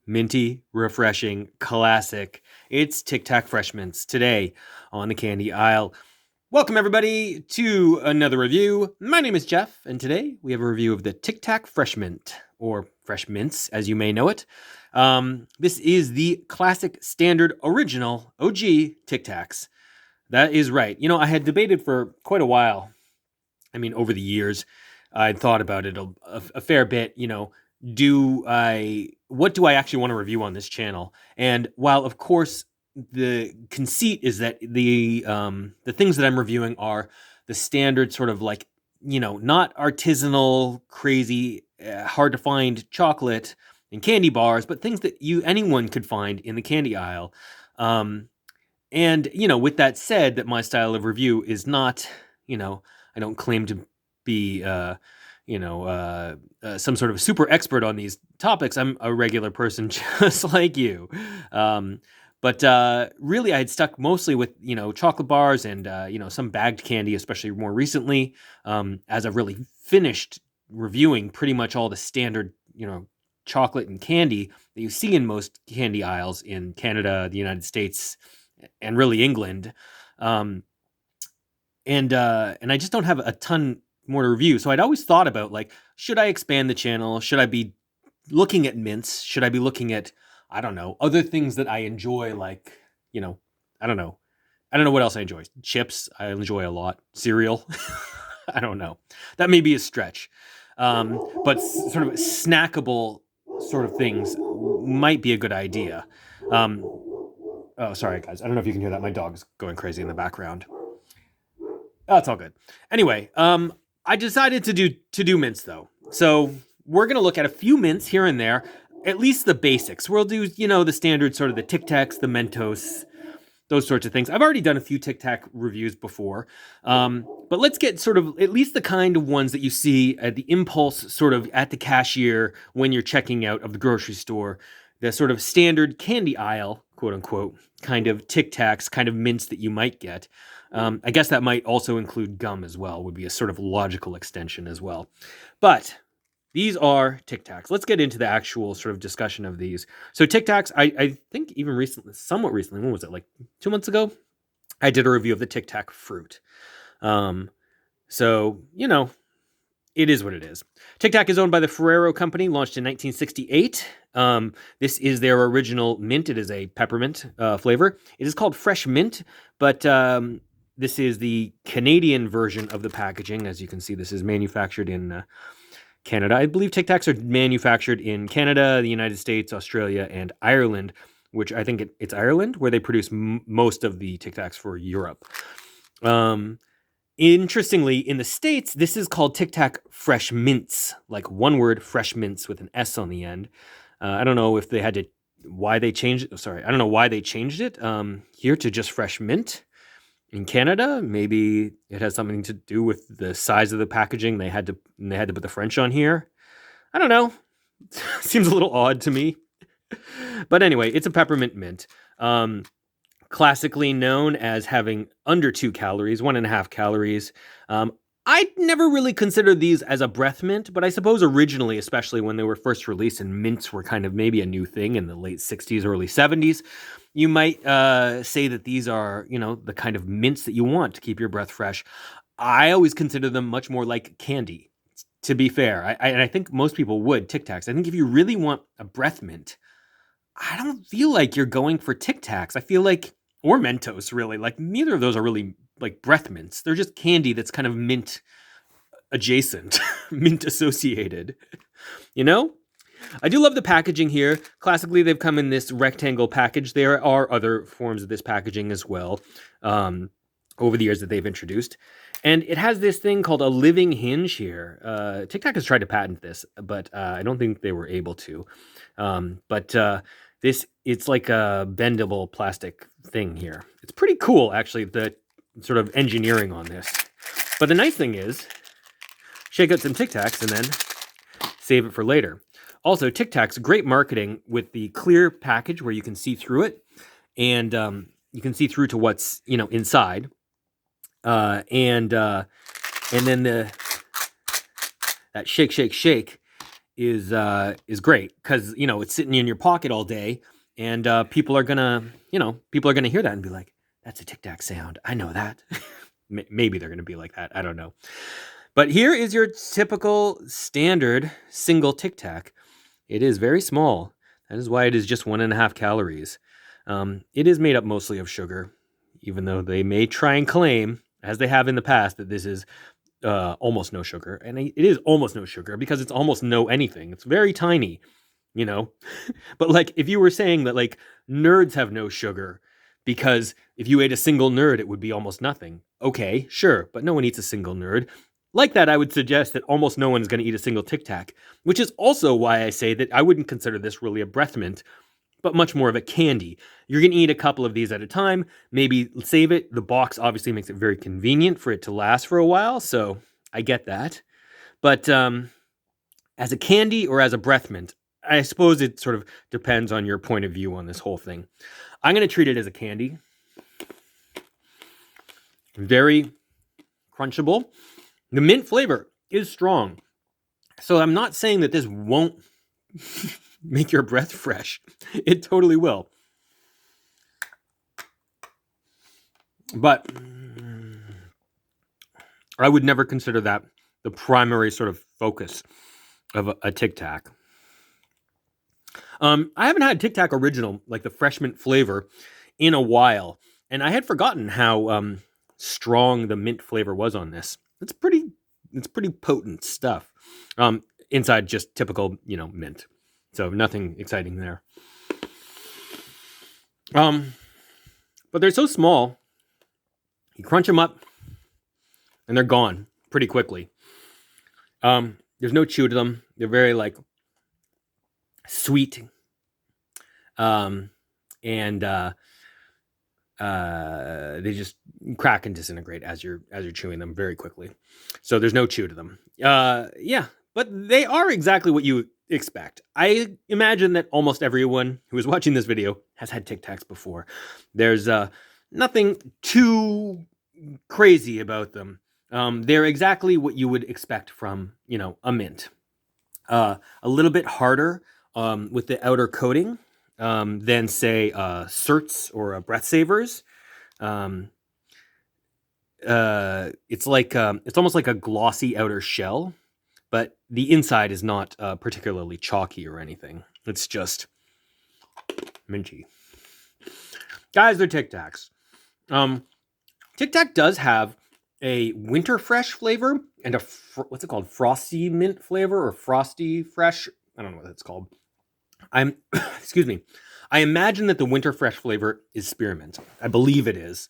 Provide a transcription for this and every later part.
minty, refreshing, classic. It's Tic Tac Fresh Mints today on the candy aisle. Welcome everybody to another review. My name is Jeff, and today we have a review of the Tic Tac Fresh Mint, or Fresh Mints as you may know it. This is the classic, standard, original, OG Tic Tacs. That is right. You know, I had debated for quite a while. I mean, over the years, I'd thought about it a fair bit. You know, what do I actually want to review on this channel? And while, of course, the conceit is that the things that I'm reviewing are the standard sort of like, you know, not artisanal, crazy, hard to find chocolate and candy bars, but things that anyone could find in the candy aisle. And, you know, with that said, that my style of review is not, you know, I don't claim to be, some sort of super expert on these topics. I'm a regular person just like you. But really, I had stuck mostly with, you know, chocolate bars and, some bagged candy, especially more recently, as I've really finished reviewing pretty much all the standard, you know, chocolate and candy that you see in most candy aisles in Canada, the United States, and really England. And I just don't have a ton more to review. So I'd always thought about, like, should I expand the channel? Should I be looking at mints? Should I be looking at, I don't know, other things that I enjoy, like, you know, I don't know. I don't know what else I enjoy. Chips, I enjoy a lot. Cereal, I don't know. That may be a stretch. But sort of snackable sort of things might be a good idea. Oh, sorry, guys. I don't know if you can hear that. My dog's going crazy in the background. Oh, it's all good. Anyway, I decided to do mints though. So we're gonna look at a few mints here and there, at least the basics. We'll do, you know, the standard sort of the Tic Tacs, the Mentos, those sorts of things. I've already done a few Tic Tac reviews before, but let's get sort of at least the kind of ones that you see at the impulse, sort of at the cashier when you're checking out of the grocery store. The sort of standard candy aisle, quote unquote, kind of Tic Tacs, kind of mints that you might get. I guess that might also include gum as well, would be a sort of logical extension as well. But these are Tic Tacs. Let's get into the actual sort of discussion of these. So Tic Tacs, I think even recently, somewhat recently, when was it, like 2 months ago? I did a review of the Tic Tac fruit. So, you know, it is what it is. Tic Tac is owned by the Ferrero Company, launched in 1968. This is their original mint. It is a peppermint flavor. It is called Fresh Mint, but this is the Canadian version of the packaging. As you can see, this is manufactured in Canada. I believe Tic Tacs are manufactured in Canada, the United States, Australia, and Ireland, which I think it's Ireland, where they produce most of the Tic Tacs for Europe. Interestingly, in the States, this is called Tic Tac Fresh Mints, like one word, Fresh Mints with an S on the end. I don't know if they had to, why they changed it. Sorry, I don't know why they changed it here to just Fresh Mint. In Canada, maybe it has something to do with the size of the packaging. They had to put the French on here. I don't know. Seems a little odd to me. But anyway, it's a peppermint mint. Classically known as having under 2 calories, 1.5 calories. I never really considered these as a breath mint, but I suppose originally, especially when they were first released and mints were kind of maybe a new thing in the late 60s, early 70s, you might say that these are, you know, the kind of mints that you want to keep your breath fresh. I always consider them much more like candy, to be fair. And I think most people would, Tic Tacs. I think if you really want a breath mint, I don't feel like you're going for Tic Tacs. I feel like, or Mentos, really. Like, neither of those are really like breath mints. They're just candy that's kind of mint adjacent, mint associated. You know? I do love the packaging here. Classically, they've come in this rectangle package. There are other forms of this packaging as well over the years that they've introduced. And it has this thing called a living hinge here. Tic Tac has tried to patent this, but I don't think they were able to. It's like a bendable plastic thing here. It's pretty cool, actually, the sort of engineering on this. But the nice thing is, shake out some Tic Tacs and then save it for later. Also, Tic Tacs, great marketing with the clear package where you can see through it, and you can see through to what's, you know, inside. And then that shake, shake, shake is great because it's sitting in your pocket all day, and people are gonna hear that and be like, "That's a Tic Tac sound. I know that." Maybe they're gonna be like that. I don't know. But here is your typical standard single Tic Tac. It is very small. That is why it is just 1.5 calories. It is made up mostly of sugar, even though they may try and claim, as they have in the past, that this is almost no sugar. And it is almost no sugar because it's almost no anything. It's very tiny, you know? But like if you were saying that like nerds have no sugar because if you ate a single nerd, it would be almost nothing. Okay, sure, but no one eats a single nerd. Like that, I would suggest that almost no one is going to eat a single Tic Tac, which is also why I say that I wouldn't consider this really a breath mint, but much more of a candy. You're going to eat a couple of these at a time, maybe save it. The box obviously makes it very convenient for it to last for a while, so I get that. But as a candy or as a breath mint, I suppose it sort of depends on your point of view on this whole thing. I'm going to treat it as a candy. Very crunchable. The mint flavor is strong. So I'm not saying that this won't make your breath fresh. It totally will. But I would never consider that the primary sort of focus of a Tic Tac. I haven't had Tic Tac original, like the fresh mint flavor, in a while. And I had forgotten how strong the mint flavor was on this. It's pretty potent stuff. Inside just typical, mint. So nothing exciting there. But they're so small. You crunch them up and they're gone pretty quickly. There's no chew to them. They're very like sweet. And they just crack and disintegrate as you're chewing them very quickly. So there's no chew to them. Yeah, but they are exactly what you expect. I imagine that almost everyone who is watching this video has had Tic Tacs before. There's nothing too crazy about them. They're exactly what you would expect from, a mint. A little bit harder with the outer coating than, say, certs or breath savers. It's like it's almost like a glossy outer shell, but the inside is not particularly chalky or anything. It's just minty. Guys, they're Tic Tacs. Tic Tac does have a winter fresh flavor and what's it called? Frosty mint flavor or frosty fresh? I don't know what that's called. Excuse me. I imagine that the winter fresh flavor is spearmint. I believe it is.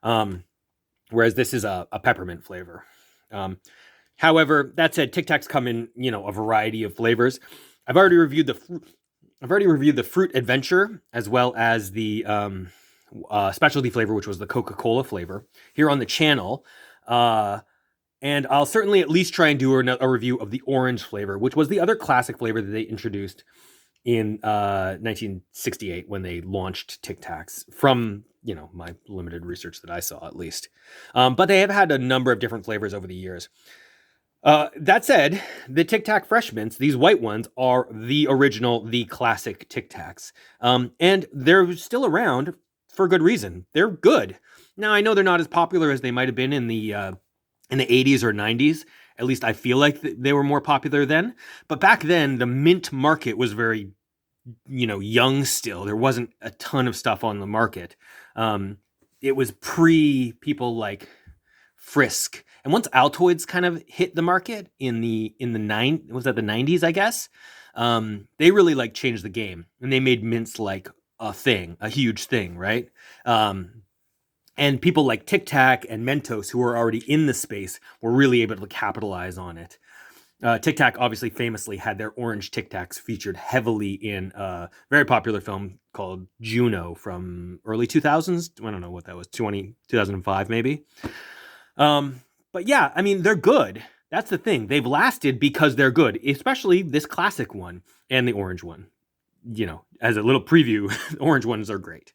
Whereas this is a peppermint flavor. However, that said, Tic Tacs come in, a variety of flavors. I've already reviewed the fruit adventure as well as the specialty flavor, which was the Coca-Cola flavor here on the channel. And I'll certainly at least try and do a review of the orange flavor, which was the other classic flavor that they introduced in 1968 when they launched Tic Tacs, from my limited research that I saw at least. But they have had a number of different flavors over the years. That said, the Tic Tac Fresh Mints, these white ones, are the original, the classic Tic Tacs. And they're still around for good reason. They're good. Now, I know they're not as popular as they might have been in the 80s or 90s. At least I feel like they were more popular then. But back then, the mint market was very, young still. There wasn't a ton of stuff on the market. It was pre people like Frisk. And once Altoids kind of hit the market in the 90s, I guess, they really like changed the game. And they made mints like a huge thing, right? And people like Tic Tac and Mentos, who were already in the space, were really able to capitalize on it. Tic Tac obviously famously had their orange Tic Tacs featured heavily in a very popular film called Juno from early 2000s. I don't know what that was, 2005 maybe. But yeah, I mean, they're good. That's the thing. They've lasted because they're good, especially this classic one and the orange one. As a little preview, the orange ones are great.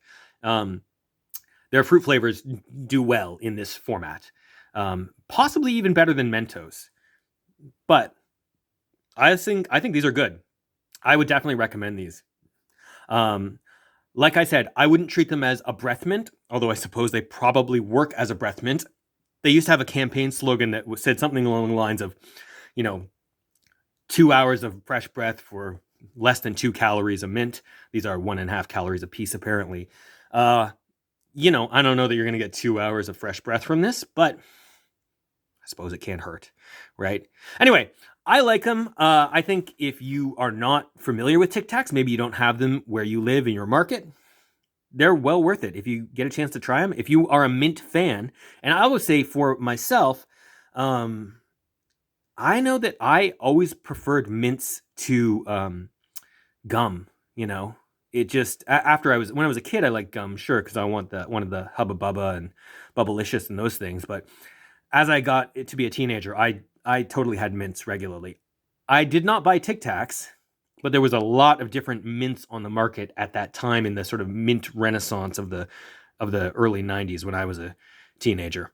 Their fruit flavors do well in this format. Possibly even better than Mentos. But I think these are good. I would definitely recommend these. Um, like I said, I wouldn't treat them as a breath mint, although I suppose they probably work as a breath mint. They used to have a campaign slogan that said something along the lines of, you know, 2 hours of fresh breath for less than 2 calories a mint. These are 1.5 calories a piece, apparently. Uh, I don't know that you're going to get 2 hours of fresh breath from this, but I suppose it can't hurt, right? Anyway, I like them. I think if you are not familiar with Tic Tacs, maybe you don't have them where you live in your market, they're well worth it if you get a chance to try them. If you are a mint fan, and I would say for myself, um, I know that I always preferred mints to gum. You know, it just after when I was a kid, I liked gum, sure, because I wanted the Hubba Bubba and Bubblicious and those things. But as I got to be a teenager, I totally had mints regularly. I did not buy Tic Tacs, but there was a lot of different mints on the market at that time in the sort of mint renaissance of the early '90s when I was a teenager.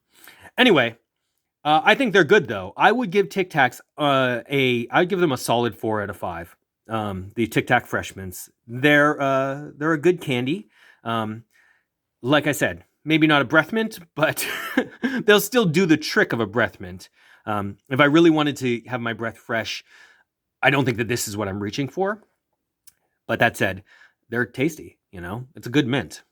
Anyway, I think they're good though. I would give Tic Tacs I'd give them a solid 4 out of 5. The Tic Tac Fresh Mints, they're a good candy. Um, like I said, maybe not a breath mint, but they'll still do the trick of a breath mint. If I really wanted to have my breath fresh, I don't think that this is what I'm reaching for. But that said, they're tasty. It's a good mint.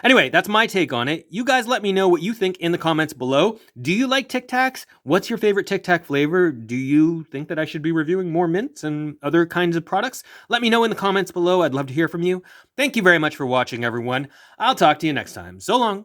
Anyway, that's my take on it. You guys let me know what you think in the comments below. Do you like Tic Tacs? What's your favorite Tic Tac flavor? Do you think that I should be reviewing more mints and other kinds of products? Let me know in the comments below. I'd love to hear from you. Thank you very much for watching, everyone. I'll talk to you next time. So long.